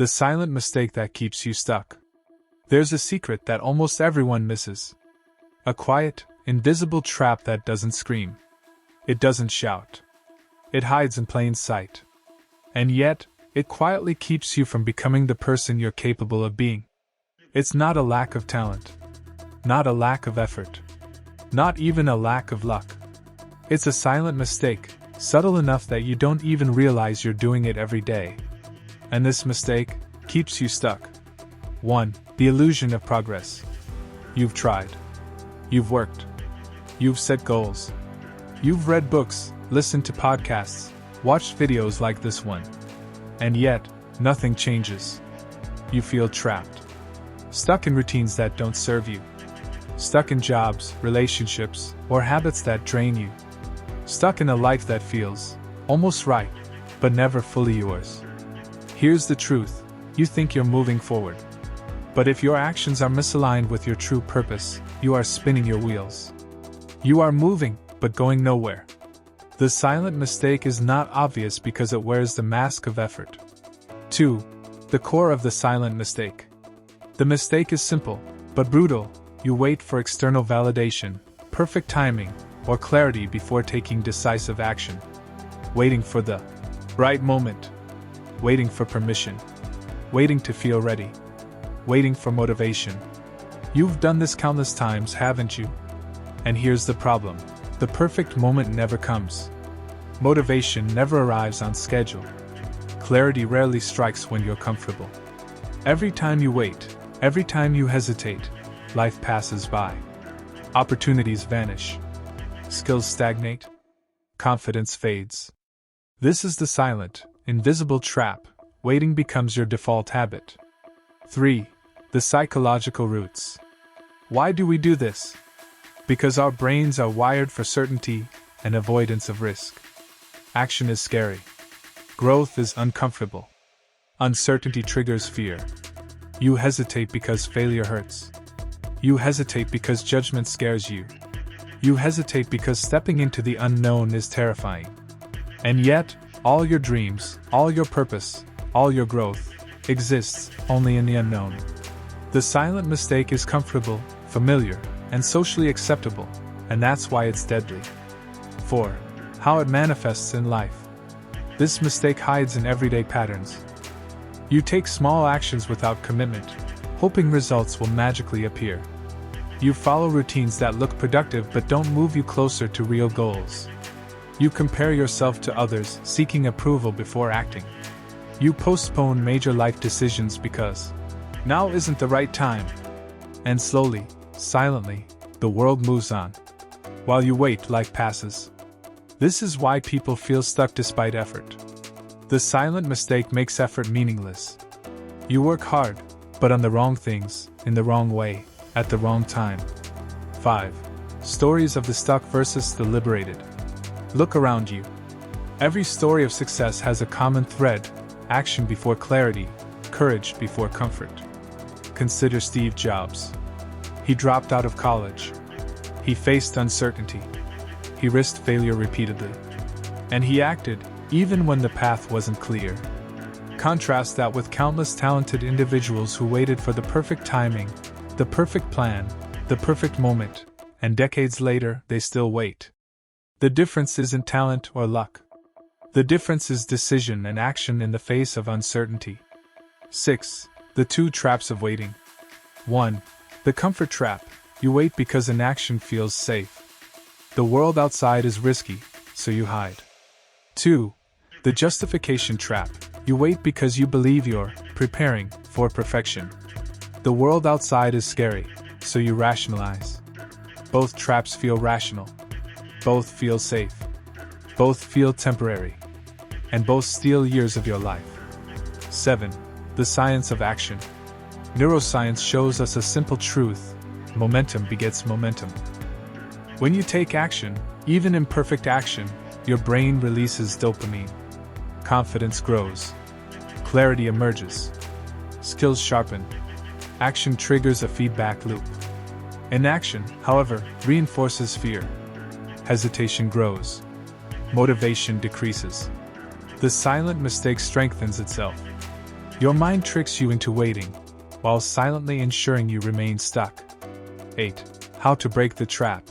The silent mistake that keeps you stuck. There's a secret that almost everyone misses. A quiet, invisible trap that doesn't scream. It doesn't shout. It hides in plain sight. And yet, it quietly keeps you from becoming the person you're capable of being. It's not a lack of talent. Not a lack of effort. Not even a lack of luck. It's a silent mistake, subtle enough that you don't even realize you're doing it every day. And this mistake keeps you stuck. 1. The illusion of progress. You've tried. You've worked. You've set goals. You've read books, listened to podcasts, watched videos like this one. And yet, nothing changes. You feel trapped. Stuck in routines that don't serve you. Stuck in jobs, relationships, or habits that drain you. Stuck in a life that feels almost right, but never fully yours. Here's the truth: you think you're moving forward. But if your actions are misaligned with your true purpose, you are spinning your wheels. You are moving, but going nowhere. The silent mistake is not obvious because it wears the mask of effort. 2. The core of the silent mistake. The mistake is simple, but brutal. You wait for external validation, perfect timing, or clarity before taking decisive action. Waiting for the right moment. Waiting for permission. Waiting to feel ready. Waiting for motivation. You've done this countless times, haven't you? And here's the problem: the perfect moment never comes. Motivation never arrives on schedule. Clarity rarely strikes when you're comfortable. Every time you wait, every time you hesitate, life passes by. Opportunities vanish. Skills stagnate. Confidence fades. This is the silent, invisible trap. Waiting becomes your default habit. 3. The psychological roots. Why do we do this? Because our brains are wired for certainty and avoidance of risk. Action is scary. Growth is uncomfortable. Uncertainty triggers fear. You hesitate because failure hurts. You hesitate because judgment scares you. You hesitate because stepping into the unknown is terrifying. And yet, all your dreams, all your purpose, all your growth exists only in the unknown. The silent mistake is comfortable, familiar, and socially acceptable, and that's why it's deadly. 4. How it manifests in life. This mistake hides in everyday patterns. You take small actions without commitment, hoping results will magically appear. You follow routines that look productive but don't move you closer to real goals. You compare yourself to others, seeking approval before acting. You postpone major life decisions because now isn't the right time. And slowly, silently, the world moves on. While you wait, life passes. This is why people feel stuck despite effort. The silent mistake makes effort meaningless. You work hard, but on the wrong things, in the wrong way, at the wrong time. 5. Stories of the stuck versus the liberated. Look around you. Every story of success has a common thread: action before clarity, courage before comfort. Consider Steve Jobs. He dropped out of college. He faced uncertainty. He risked failure repeatedly. And he acted, even when the path wasn't clear. Contrast that with countless talented individuals who waited for the perfect timing, the perfect plan, the perfect moment, and decades later, they still wait. The difference isn't talent or luck. The difference is decision and action in the face of uncertainty. 6. The 2 traps of waiting. 1. The comfort trap. You wait because inaction feels safe. The world outside is risky, so you hide. 2. The justification trap. You wait because you believe you're preparing for perfection. The world outside is scary, so you rationalize. Both traps feel rational. Both feel safe. Both feel temporary. And both steal years of your life. 7. The science of action. Neuroscience shows us a simple truth: momentum begets momentum. When you take action, even imperfect action, your brain releases dopamine. Confidence grows. Clarity emerges. Skills sharpen. Action triggers a feedback loop. Inaction, however, reinforces fear. Hesitation grows. Motivation decreases. The silent mistake strengthens itself. Your mind tricks you into waiting, while silently ensuring you remain stuck. 8. How to break the trap.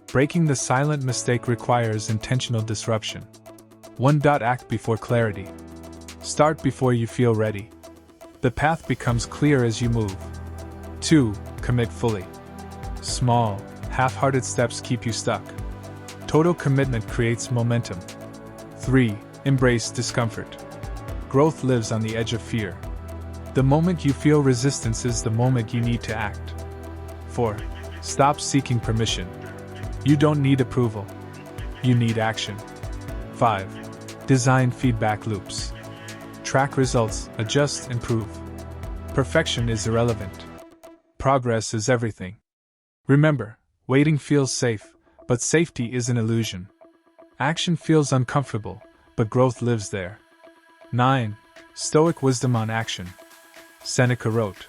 Breaking the silent mistake requires intentional disruption. 1. Act before clarity. Start before you feel ready. The path becomes clear as you move. 2. Commit fully. Small, half-hearted steps keep you stuck. Total commitment creates momentum. 3. Embrace discomfort. Growth lives on the edge of fear. The moment you feel resistance is the moment you need to act. 4. Stop seeking permission. You don't need approval. You need action. 5. Design feedback loops. Track results, adjust, improve. Perfection is irrelevant. Progress is everything. Remember, waiting feels safe, but safety is an illusion. Action feels uncomfortable, but growth lives there. 9. Stoic wisdom on action. Seneca wrote,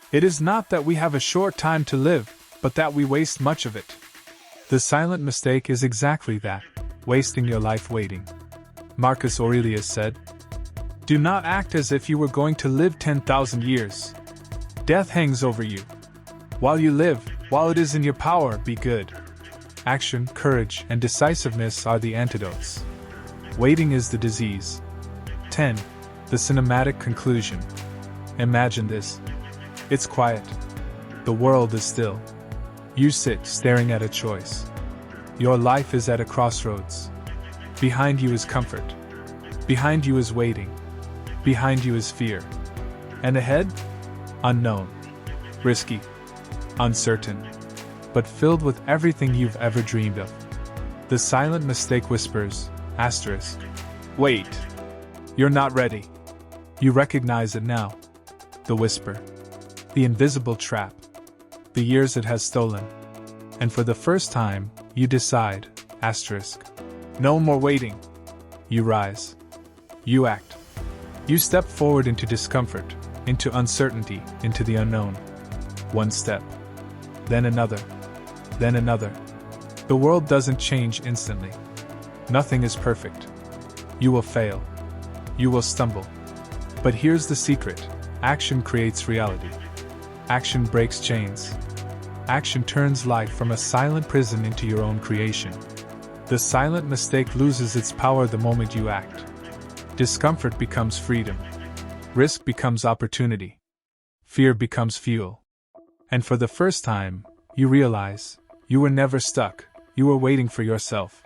"It is not that we have a short time to live, but that we waste much of it." The silent mistake is exactly that, wasting your life waiting. Marcus Aurelius said, "Do not act as if you were going to live 10,000 years. Death hangs over you. While you live, while it is in your power, be good." Action, courage, and decisiveness are the antidotes. Waiting is the disease. 10. The cinematic conclusion. Imagine this. It's quiet. The world is still. You sit staring at a choice. Your life is at a crossroads. Behind you is comfort. Behind you is waiting. Behind you is fear. And ahead? Unknown. Risky. Uncertain. But filled with everything you've ever dreamed of. The silent mistake whispers, asterisk. Wait. You're not ready. You recognize it now. The whisper. The invisible trap. The years it has stolen. And for the first time, you decide, asterisk. No more waiting. You rise. You act. You step forward into discomfort, into uncertainty, into the unknown. One step. Then another. Then another. The world doesn't change instantly. Nothing is perfect. You will fail. You will stumble. But here's the secret. Action creates reality. Action breaks chains. Action turns life from a silent prison into your own creation. The silent mistake loses its power the moment you act. Discomfort becomes freedom. Risk becomes opportunity. Fear becomes fuel. And for the first time, you realize, you were never stuck, you were waiting for yourself.